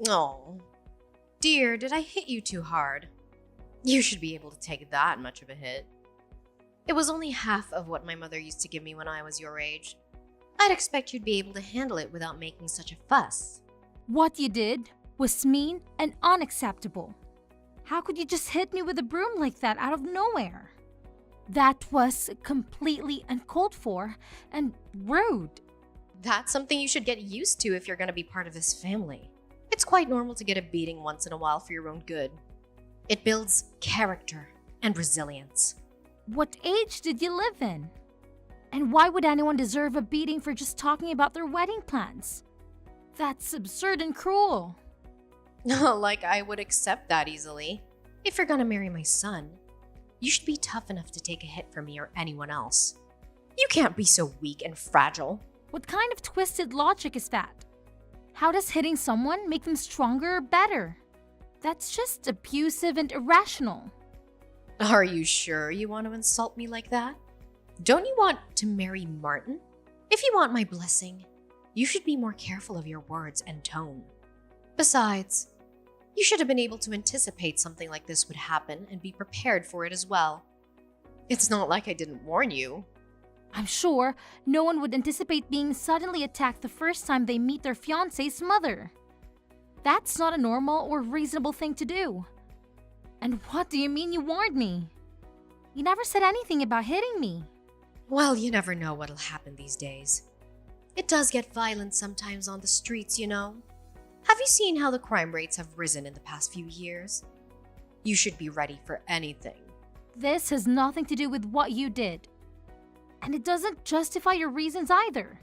Oh, dear, did I hit you too hard? You should be able to take that much of a hit. It was only half of what my mother used to give me when I was your age. I'd expect you'd be able to handle it without making such a fuss. What you did was mean and unacceptable. How could you just hit me with a broom like that out of nowhere? That was completely uncalled for and rude. That's something you should get used to if you're going to be part of this family. It's quite normal to get a beating once in a while for your own good. It builds character and resilience. What age did you live in? And why would anyone deserve a beating for just talking about their wedding plans? That's absurd and cruel. Like I would accept that easily. If you're going to marry my son, you should be tough enough to take a hit from me or anyone else. You can't be so weak and fragile. What kind of twisted logic is that? How does hitting someone make them stronger or better? That's just abusive and irrational. Are you sure you want to insult me like that? Don't you want to marry Martin? If you want my blessing, you should be more careful of your words and tone. Besides, you should have been able to anticipate something like this would happen and be prepared for it as well. It's not like I didn't warn you. I'm sure no one would anticipate being suddenly attacked the first time they meet their fiance's mother. That's not a normal or reasonable thing to do. And what do you mean you warned me? You never said anything about hitting me. Well, you never know what'll happen these days. It does get violent sometimes on the streets, you know. Have you seen how the crime rates have risen in the past few years? You should be ready for anything. This has nothing to do with what you did. And it doesn't justify your reasons either.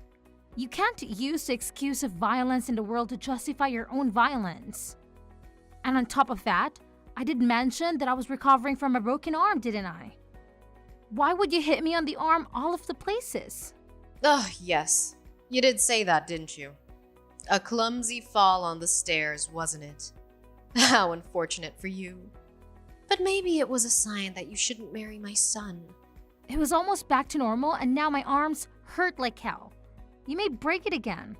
You can't use the excuse of violence in the world to justify your own violence. And on top of that, I did mention that I was recovering from a broken arm, didn't I? Why would you hit me on the arm all of the places? Oh, yes. You did say that, didn't you? A clumsy fall on the stairs, wasn't it? How unfortunate for you. But maybe it was a sign that you shouldn't marry my son. It was almost back to normal and now my arms hurt like hell. You may break it again.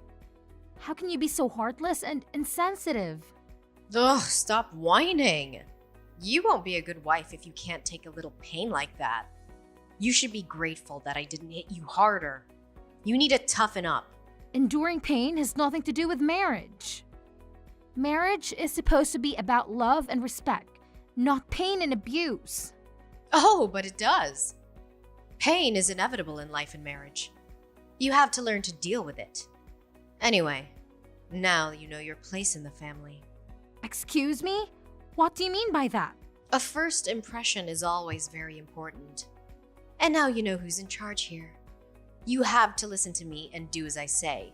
How can you be so heartless and insensitive? Ugh, stop whining. You won't be a good wife if you can't take a little pain like that. You should be grateful that I didn't hit you harder. You need to toughen up. Enduring pain has nothing to do with marriage. Marriage is supposed to be about love and respect, not pain and abuse. Oh, but it does. Pain is inevitable in life and marriage. You have to learn to deal with it. Anyway, now you know your place in the family. Excuse me? What do you mean by that? A first impression is always very important. And now you know who's in charge here. You have to listen to me and do as I say.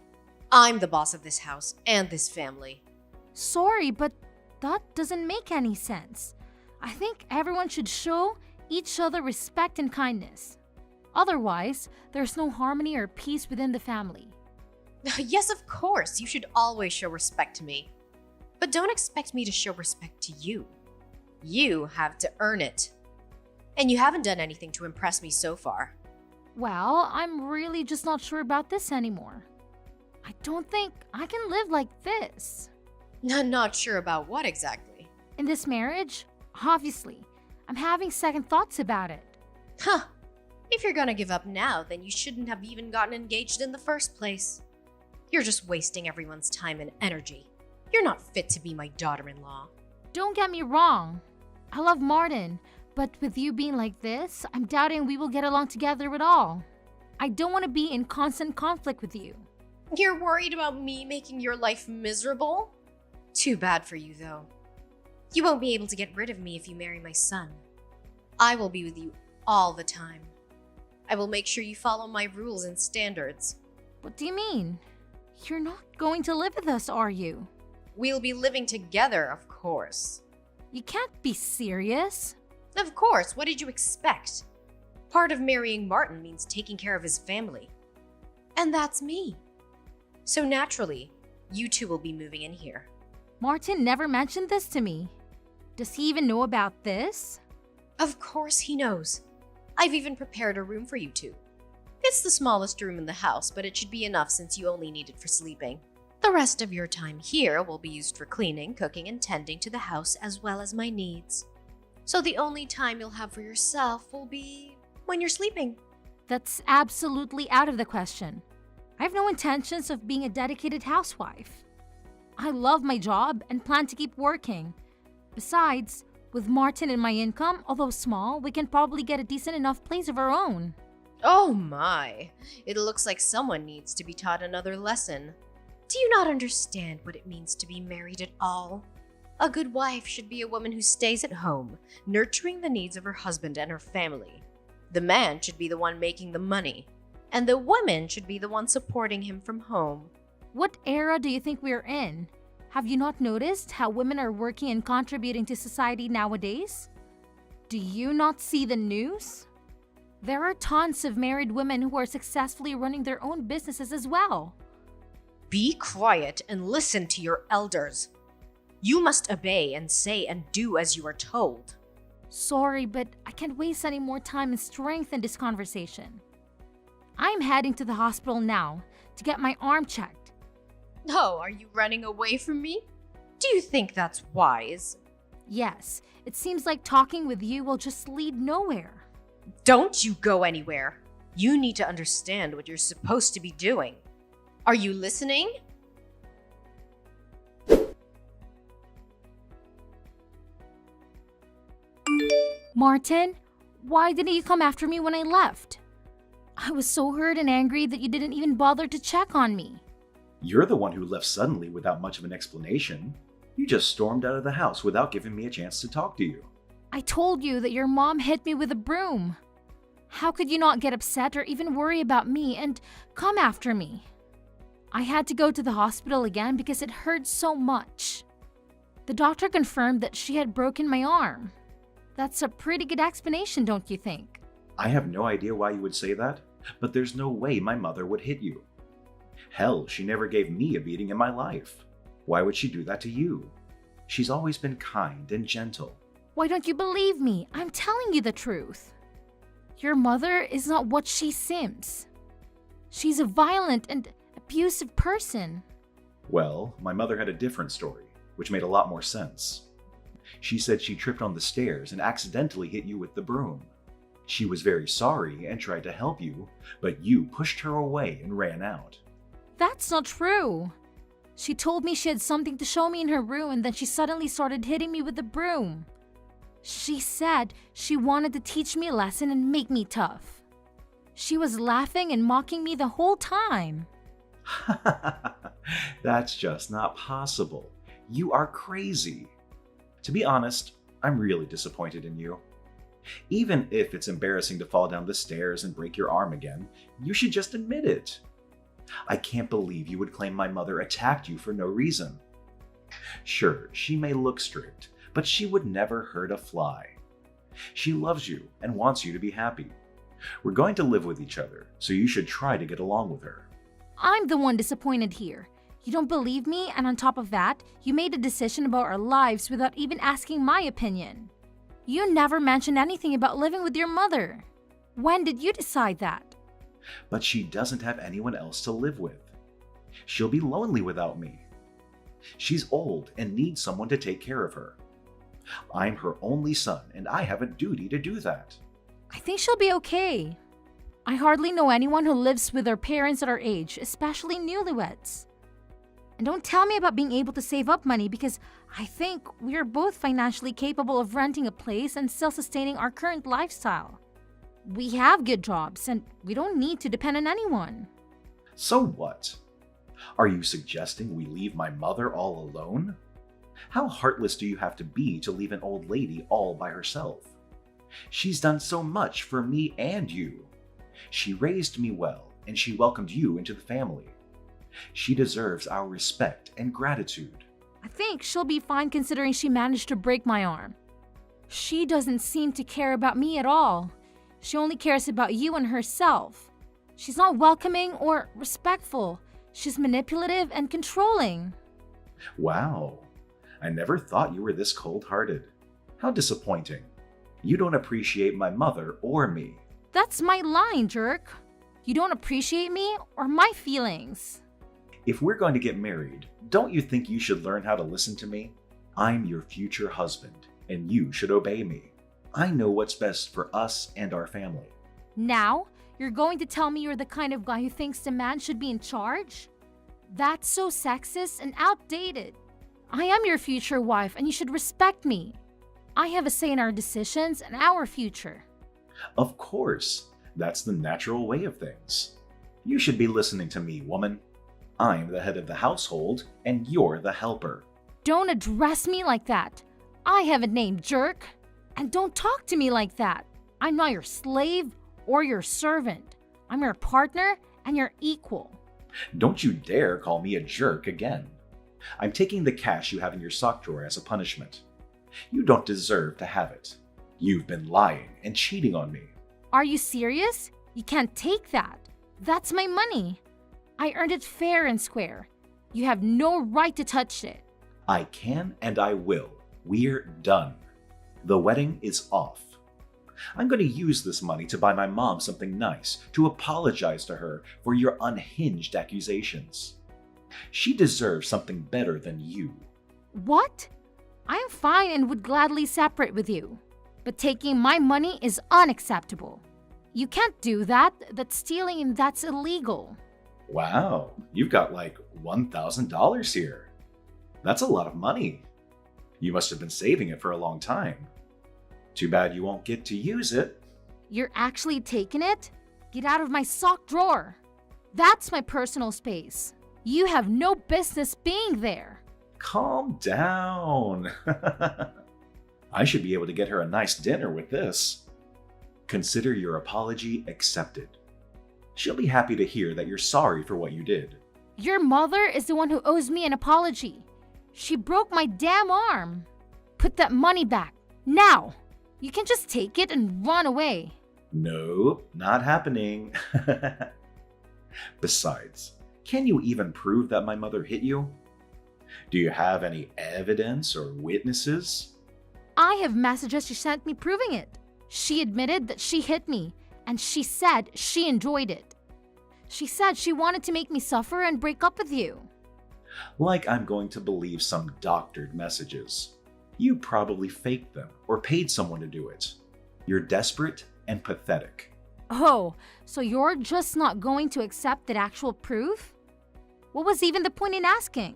I'm the boss of this house and this family. Sorry, but that doesn't make any sense. I think everyone should show each other respect and kindness. Otherwise, there's no harmony or peace within the family. Yes, of course, you should always show respect to me. But don't expect me to show respect to you. You have to earn it. And you haven't done anything to impress me so far. Well, I'm really just not sure about this anymore. I don't think I can live like this. Not sure about what exactly. In this marriage, obviously, I'm having second thoughts about it. Huh. If you're gonna give up now, then you shouldn't have even gotten engaged in the first place. You're just wasting everyone's time and energy. You're not fit to be my daughter-in-law. Don't get me wrong. I love Martin, but with you being like this, I'm doubting we will get along together at all. I don't want to be in constant conflict with you. You're worried about me making your life miserable? Too bad for you, though. You won't be able to get rid of me if you marry my son. I will be with you all the time. I will make sure you follow my rules and standards. What do you mean? You're not going to live with us, are you? We'll be living together, of course. You can't be serious. Of course, what did you expect? Part of marrying Martin means taking care of his family. And that's me. So naturally, you two will be moving in here. Martin never mentioned this to me. Does he even know about this? Of course he knows. I've even prepared a room for you two. It's the smallest room in the house, but it should be enough since you only need it for sleeping. The rest of your time here will be used for cleaning, cooking, and tending to the house as well as my needs. So the only time you'll have for yourself will be when you're sleeping. That's absolutely out of the question. I have no intentions of being a dedicated housewife. I love my job and plan to keep working. Besides, with Martin and my income, although small, we can probably get a decent enough place of our own. Oh my, it looks like someone needs to be taught another lesson. Do you not understand what it means to be married at all? A good wife should be a woman who stays at home, nurturing the needs of her husband and her family. The man should be the one making the money, and the woman should be the one supporting him from home. What era do you think we're in? Have you not noticed how women are working and contributing to society nowadays? Do you not see the news? There are tons of married women who are successfully running their own businesses as well. Be quiet and listen to your elders. You must obey and say and do as you are told. Sorry, but I can't waste any more time and strength in this conversation. I'm heading to the hospital now to get my arm checked. Oh, are you running away from me? Do you think that's wise? Yes, it seems like talking with you will just lead nowhere. Don't you go anywhere. You need to understand what you're supposed to be doing. Are you listening? Martin, why didn't you come after me when I left? I was so hurt and angry that you didn't even bother to check on me. You're the one who left suddenly without much of an explanation. You just stormed out of the house without giving me a chance to talk to you. I told you that your mom hit me with a broom. How could you not get upset or even worry about me and come after me? I had to go to the hospital again because it hurt so much. The doctor confirmed that she had broken my arm. That's a pretty good explanation, don't you think? I have no idea why you would say that, but there's no way my mother would hit you. Hell, she never gave me a beating in my life. Why would she do that to you? She's always been kind and gentle. Why don't you believe me? I'm telling you the truth. Your mother is not what she seems. She's a violent and abusive person. Well, my mother had a different story, which made a lot more sense. She said she tripped on the stairs and accidentally hit you with the broom. She was very sorry and tried to help you, but you pushed her away and ran out. That's not true. She told me she had something to show me in her room and then she suddenly started hitting me with the broom. She said she wanted to teach me a lesson and make me tough. She was laughing and mocking me the whole time. That's just not possible. You are crazy. To be honest, I'm really disappointed in you. Even if it's embarrassing to fall down the stairs and break your arm again, you should just admit it. I can't believe you would claim my mother attacked you for no reason. Sure, she may look strict, but she would never hurt a fly. She loves you and wants you to be happy. We're going to live with each other, so you should try to get along with her. I'm the one disappointed here. You don't believe me, and on top of that, you made a decision about our lives without even asking my opinion. You never mentioned anything about living with your mother. When did you decide that? But she doesn't have anyone else to live with. She'll be lonely without me. She's old and needs someone to take care of her. I'm her only son, and I have a duty to do that. I think she'll be okay. I hardly know anyone who lives with their parents at our age, especially newlyweds. And don't tell me about being able to save up money because I think we are both financially capable of renting a place and still sustaining our current lifestyle. We have good jobs and we don't need to depend on anyone. So what? Are you suggesting we leave my mother all alone? How heartless do you have to be to leave an old lady all by herself? She's done so much for me and you. She raised me well and she welcomed you into the family. She deserves our respect and gratitude. I think she'll be fine considering she managed to break my arm. She doesn't seem to care about me at all. She only cares about you and herself. She's not welcoming or respectful. She's manipulative and controlling. Wow, I never thought you were this cold-hearted. How disappointing. You don't appreciate my mother or me. That's my line, jerk. You don't appreciate me or my feelings. If we're going to get married, don't you think you should learn how to listen to me? I'm your future husband, and you should obey me. I know what's best for us and our family. Now, you're going to tell me you're the kind of guy who thinks the man should be in charge? That's so sexist and outdated. I am your future wife, and you should respect me. I have a say in our decisions and our future. Of course, that's the natural way of things. You should be listening to me, woman. I'm the head of the household, and you're the helper. Don't address me like that. I have a name, jerk. And don't talk to me like that. I'm not your slave or your servant. I'm your partner and your equal. Don't you dare call me a jerk again. I'm taking the cash you have in your sock drawer as a punishment. You don't deserve to have it. You've been lying and cheating on me. Are you serious? You can't take that. That's my money. I earned it fair and square. You have no right to touch it. I can and I will. We're done. The wedding is off. I'm going to use this money to buy my mom something nice, to apologize to her for your unhinged accusations. She deserves something better than you. What? I am fine and would gladly separate with you. But taking my money is unacceptable. You can't do that. That's stealing and that's illegal. Wow, you've got like $1,000 here. That's a lot of money. You must have been saving it for a long time. Too bad you won't get to use it. You're actually taking it? Get out of my sock drawer. That's my personal space. You have no business being there. Calm down. I should be able to get her a nice dinner with this. Consider your apology accepted. She'll be happy to hear that you're sorry for what you did. Your mother is the one who owes me an apology. She broke my damn arm. Put that money back, now. You can just take it and run away. No, not happening. Besides, can you even prove that my mother hit you? Do you have any evidence or witnesses? I have messages she sent me proving it. She admitted that she hit me, and she said she enjoyed it. She said she wanted to make me suffer and break up with you. Like I'm going to believe some doctored messages. You probably faked them or paid someone to do it. You're desperate and pathetic. Oh, so you're just not going to accept that actual proof? What was even the point in asking?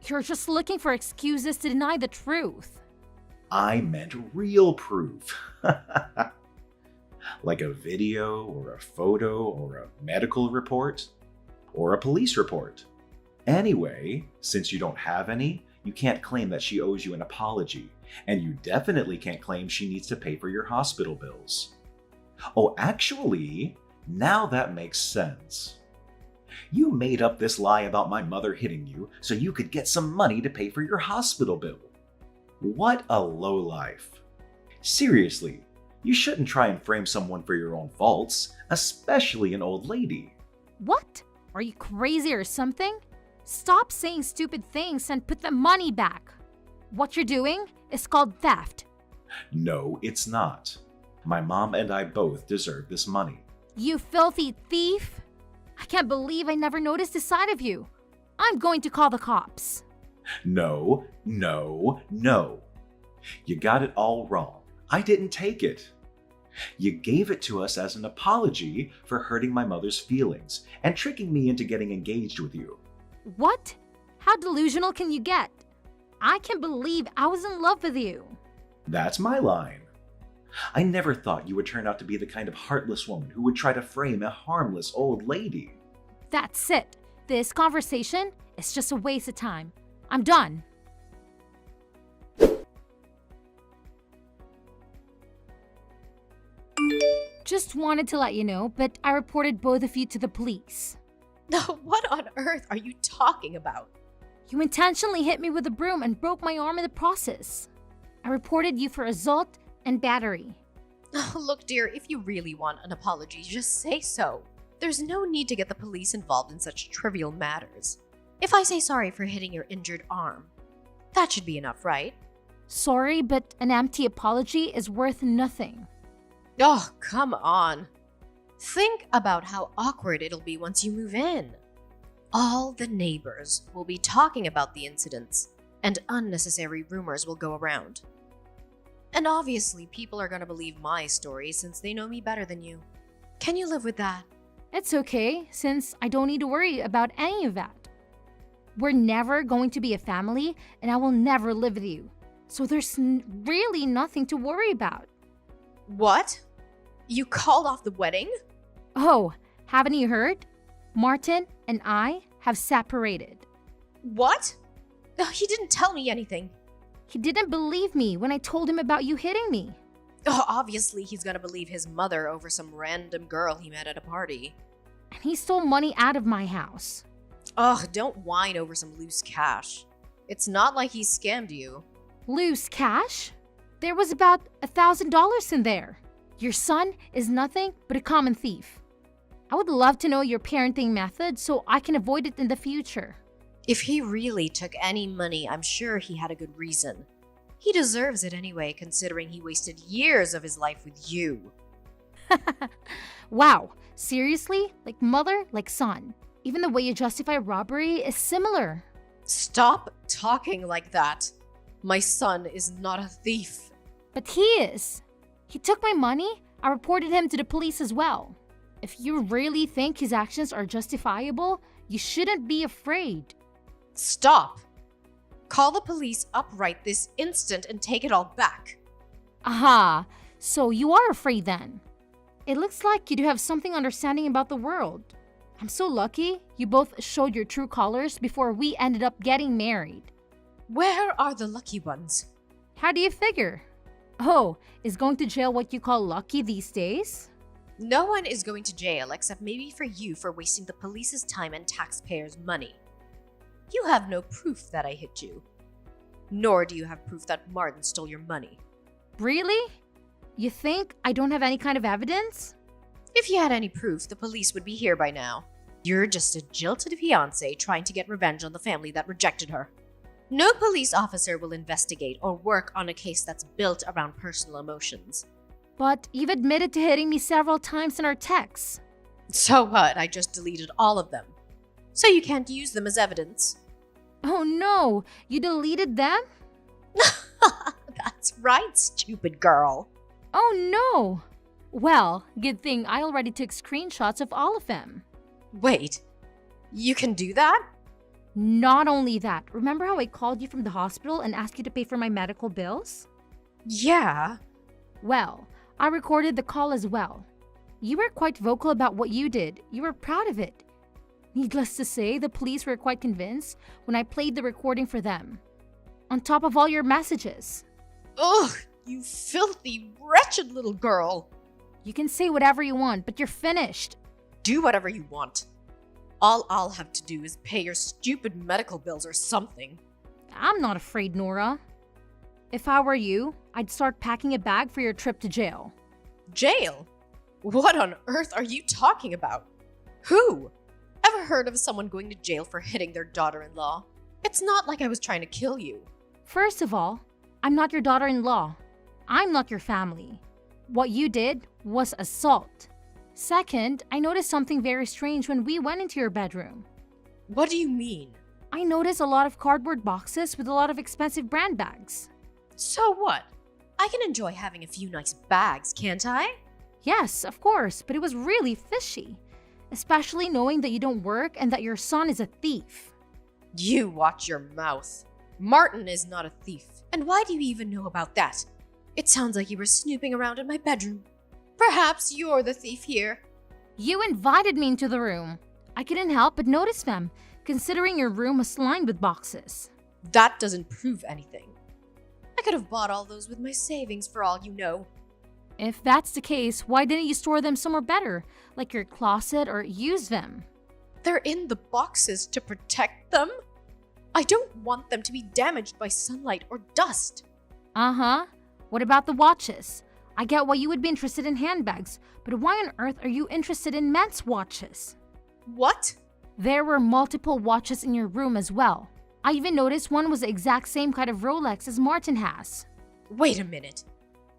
You're just looking for excuses to deny the truth. I meant real proof. Like a video or a photo or a medical report or a police report. Anyway, since you don't have any, you can't claim that she owes you an apology, and you definitely can't claim she needs to pay for your hospital bills. Oh, actually, now that makes sense. You made up this lie about my mother hitting you so you could get some money to pay for your hospital bill. What a lowlife. Seriously, you shouldn't try and frame someone for your own faults, especially an old lady. What? Are you crazy or something? Stop saying stupid things and put the money back. What you're doing is called theft. No, it's not. My mom and I both deserve this money. You filthy thief! I can't believe I never noticed this side of you. I'm going to call the cops. No, no, no. You got it all wrong. I didn't take it. You gave it to us as an apology for hurting my mother's feelings and tricking me into getting engaged with you. What? How delusional can you get? I can't believe I was in love with you. That's my line. I never thought you would turn out to be the kind of heartless woman who would try to frame a harmless old lady. That's it. This conversation is just a waste of time. I'm done. Just wanted to let you know, but I reported both of you to the police. What on earth are you talking about? You intentionally hit me with a broom and broke my arm in the process. I reported you for assault and battery. Look, dear, if you really want an apology, just say so. There's no need to get the police involved in such trivial matters. If I say sorry for hitting your injured arm, that should be enough, right? Sorry, but an empty apology is worth nothing. Oh, come on. Think about how awkward it'll be once you move in. All the neighbors will be talking about the incidents, and unnecessary rumors will go around. And obviously, people are going to believe my story since they know me better than you. Can you live with that? It's okay, since I don't need to worry about any of that. We're never going to be a family, and I will never live with you. So there's really nothing to worry about. What? You called off the wedding? Oh, haven't you heard? Martin and I have separated. What? He didn't tell me anything. He didn't believe me when I told him about you hitting me. Oh, obviously, he's gonna believe his mother over some random girl he met at a party. And he stole money out of my house. Ugh, don't whine over some loose cash. It's not like he scammed you. Loose cash? There was about $1,000 in there. Your son is nothing but a common thief. I would love to know your parenting method so I can avoid it in the future. If he really took any money, I'm sure he had a good reason. He deserves it anyway, considering he wasted years of his life with you. Wow, seriously? Like mother, like son. Even the way you justify robbery is similar. Stop talking like that. My son is not a thief. But he is. He took my money. I reported him to the police as well. If you really think his actions are justifiable, you shouldn't be afraid. Stop. Call the police up right this instant and take it all back. Aha, so you are afraid then. It looks like you do have something understanding about the world. I'm so lucky you both showed your true colors before we ended up getting married. Where are the lucky ones? How do you figure? Oh, is going to jail what you call lucky these days? No one is going to jail except maybe for you for wasting the police's time and taxpayers' money. You have no proof that I hit you. Nor do you have proof that Martin stole your money. Really? You think I don't have any kind of evidence? If you had any proof, the police would be here by now. You're just a jilted fiance trying to get revenge on the family that rejected her. No police officer will investigate or work on a case that's built around personal emotions. But you've admitted to hitting me several times in our texts. So what? I just deleted all of them. So you can't use them as evidence. Oh no, you deleted them? That's right, stupid girl. Oh no! Well, good thing I already took screenshots of all of them. Wait, you can do that? Not only that, remember how I called you from the hospital and asked you to pay for my medical bills? Yeah. Well, I recorded the call as well. You were quite vocal about what you did. You were proud of it. Needless to say, the police were quite convinced when I played the recording for them. On top of all your messages. Ugh, you filthy, wretched little girl. You can say whatever you want, but you're finished. Do whatever you want. All I'll have to do is pay your stupid medical bills or something. I'm not afraid, Nora. If I were you, I'd start packing a bag for your trip to jail. Jail? What on earth are you talking about? Who? Ever heard of someone going to jail for hitting their daughter-in-law? It's not like I was trying to kill you. First of all, I'm not your daughter-in-law. I'm not your family. What you did was assault. Second, I noticed something very strange when we went into your bedroom. What do you mean? I noticed a lot of cardboard boxes with a lot of expensive brand bags. So what? I can enjoy having a few nice bags, can't I? Yes, of course, but it was really fishy. Especially knowing that you don't work and that your son is a thief. You watch your mouth. Martin is not a thief. And why do you even know about that? It sounds like you were snooping around in my bedroom. Perhaps you're the thief here. You invited me into the room. I couldn't help but notice them, considering your room was lined with boxes. That doesn't prove anything. I could have bought all those with my savings for all you know. If that's the case, why didn't you store them somewhere better, like your closet, or use them? They're in the boxes to protect them. I don't want them to be damaged by sunlight or dust. Uh-huh. What about the watches? I get why you would be interested in handbags, but why on earth are you interested in men's watches? What? There were multiple watches in your room as well. I even noticed one was the exact same kind of Rolex as Martin has. Wait a minute.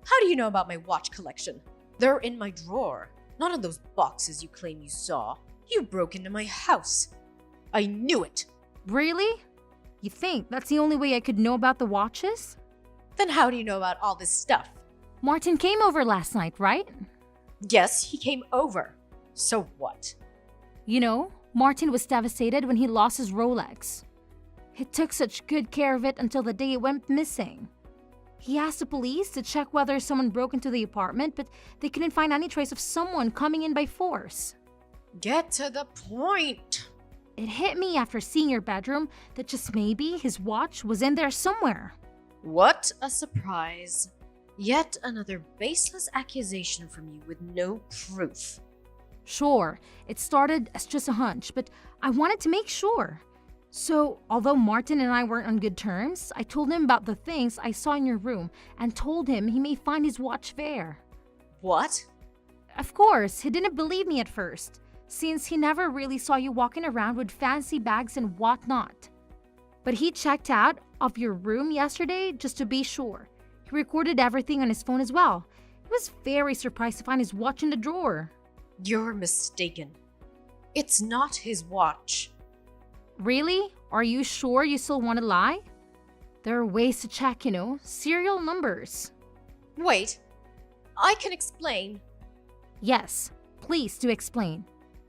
How do you know about my watch collection? They're in my drawer, not in those boxes you claim you saw. You broke into my house. I knew it! Really? You think that's the only way I could know about the watches? Then how do you know about all this stuff? Martin came over last night, right? Yes, he came over. So what? You know, Martin was devastated when he lost his Rolex. He took such good care of it until the day it went missing. He asked the police to check whether someone broke into the apartment, but they couldn't find any trace of someone coming in by force. Get to the point! It hit me after seeing your bedroom that just maybe his watch was in there somewhere. What a surprise. Yet another baseless accusation from you with no proof. Sure, it started as just a hunch, but I wanted to make sure. So, although Martin and I weren't on good terms, I told him about the things I saw in your room and told him he may find his watch there. What? Of course, he didn't believe me at first, since he never really saw you walking around with fancy bags and whatnot. But he checked out of your room yesterday just to be sure. He recorded everything on his phone as well. He was very surprised to find his watch in the drawer. You're mistaken. It's not his watch. Really? Are you sure you still want to lie? There are ways to check, serial numbers. Wait, I can explain. Yes, please do explain.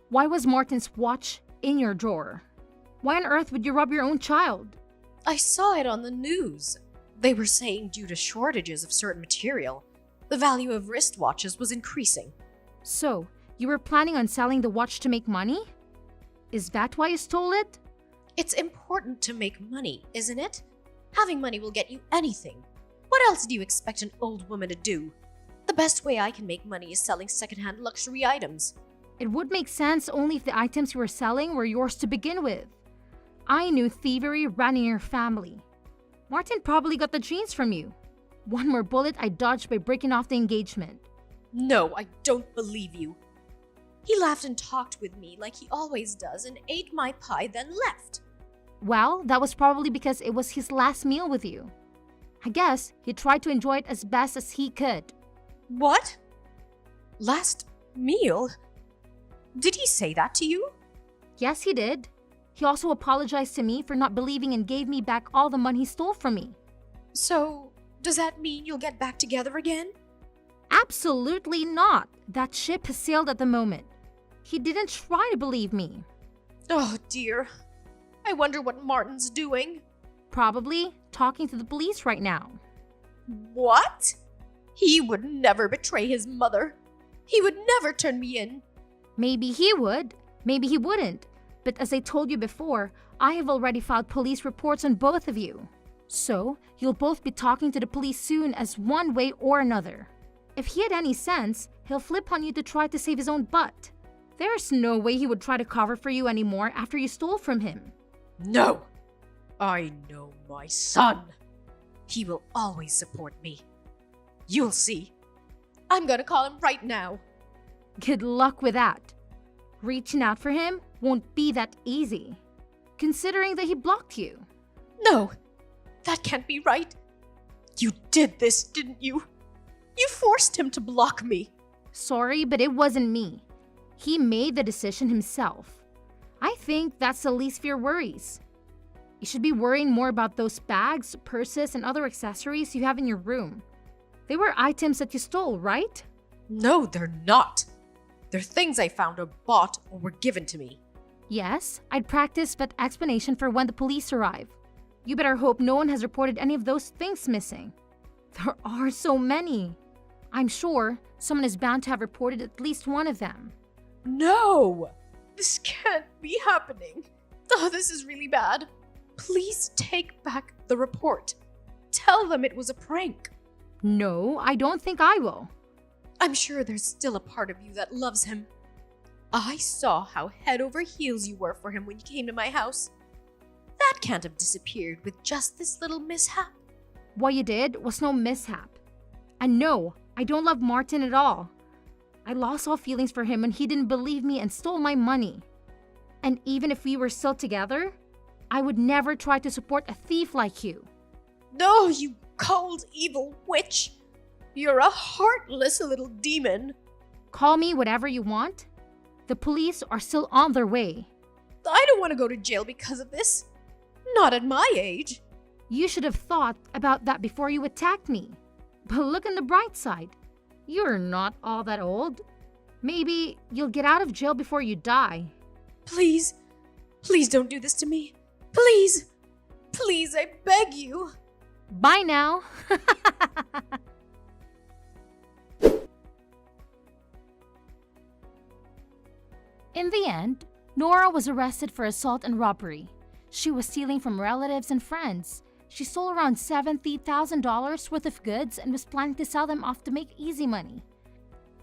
Why was Martin's watch in your drawer? Why on earth would you rob your own child? I saw it on the news. They were saying due to shortages of certain material, the value of wristwatches was increasing. So, you were planning on selling the watch to make money? Is that why you stole it? It's important to make money, isn't it? Having money will get you anything. What else do you expect an old woman to do? The best way I can make money is selling secondhand luxury items. It would make sense only if the items you were selling were yours to begin with. I knew thievery ran in your family. Martin probably got the genes from you. One more bullet I dodged by breaking off the engagement. No, I don't believe you. He laughed and talked with me like he always does and ate my pie, then left. Well, that was probably because it was his last meal with you. I guess he tried to enjoy it as best as he could. What? Last meal? Did he say that to you? Yes, he did. He also apologized to me for not believing and gave me back all the money he stole from me. So, does that mean you'll get back together again? Absolutely not. That ship has sailed at the moment. He didn't try to believe me. Oh dear. I wonder what Martin's doing. Probably talking to the police right now. What? He would never betray his mother. He would never turn me in. Maybe he would, maybe he wouldn't. But as I told you before, I have already filed police reports on both of you. So, you'll both be talking to the police soon as one way or another. If he had any sense, he'll flip on you to try to save his own butt. There's no way he would try to cover for you anymore after you stole from him. No! I know my son. He will always support me. You'll see. I'm gonna call him right now. Good luck with that. Reaching out for him won't be that easy, considering that he blocked you. No, that can't be right. You did this, didn't you? You forced him to block me. Sorry, but it wasn't me. He made the decision himself. I think that's the least of your worries. You should be worrying more about those bags, purses, and other accessories you have in your room. They were items that you stole, right? No, they're not. They're things I found or bought or were given to me. Yes, I'd practice that explanation for when the police arrive. You better hope no one has reported any of those things missing. There are so many. I'm sure someone is bound to have reported at least one of them. No! This can't be happening. Oh, this is really bad. Please take back the report. Tell them it was a prank. No, I don't think I will. I'm sure there's still a part of you that loves him. I saw how head over heels you were for him when you came to my house. That can't have disappeared with just this little mishap. What you did was no mishap. And no, I don't love Martin at all. I lost all feelings for him when he didn't believe me and stole my money. And even if we were still together, I would never try to support a thief like you. No, you cold, evil witch! You're a heartless little demon. Call me whatever you want. The police are still on their way. I don't want to go to jail because of this. Not at my age. You should have thought about that before you attacked me. But look on the bright side. You're not all that old. Maybe you'll get out of jail before you die. Please, please don't do this to me. Please, please, I beg you. Bye now. In the end, Nora was arrested for assault and robbery. She was stealing from relatives and friends. She stole around $70,000 worth of goods and was planning to sell them off to make easy money.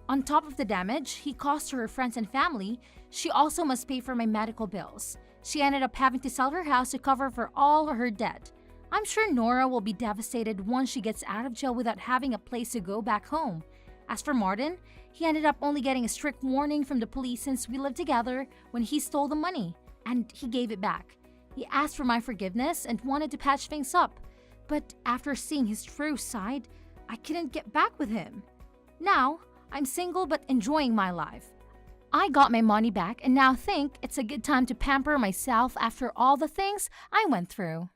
On top of the damage he caused to her friends and family, she also must pay for my medical bills. She ended up having to sell her house to cover for all her debt. I'm sure Nora will be devastated once she gets out of jail without having a place to go back home. As for Martin, he ended up only getting a strict warning from the police since we lived together when he stole the money, and he gave it back. He asked for my forgiveness and wanted to patch things up, but after seeing his true side, I couldn't get back with him. Now, I'm single but enjoying my life. I got my money back and now think it's a good time to pamper myself after all the things I went through.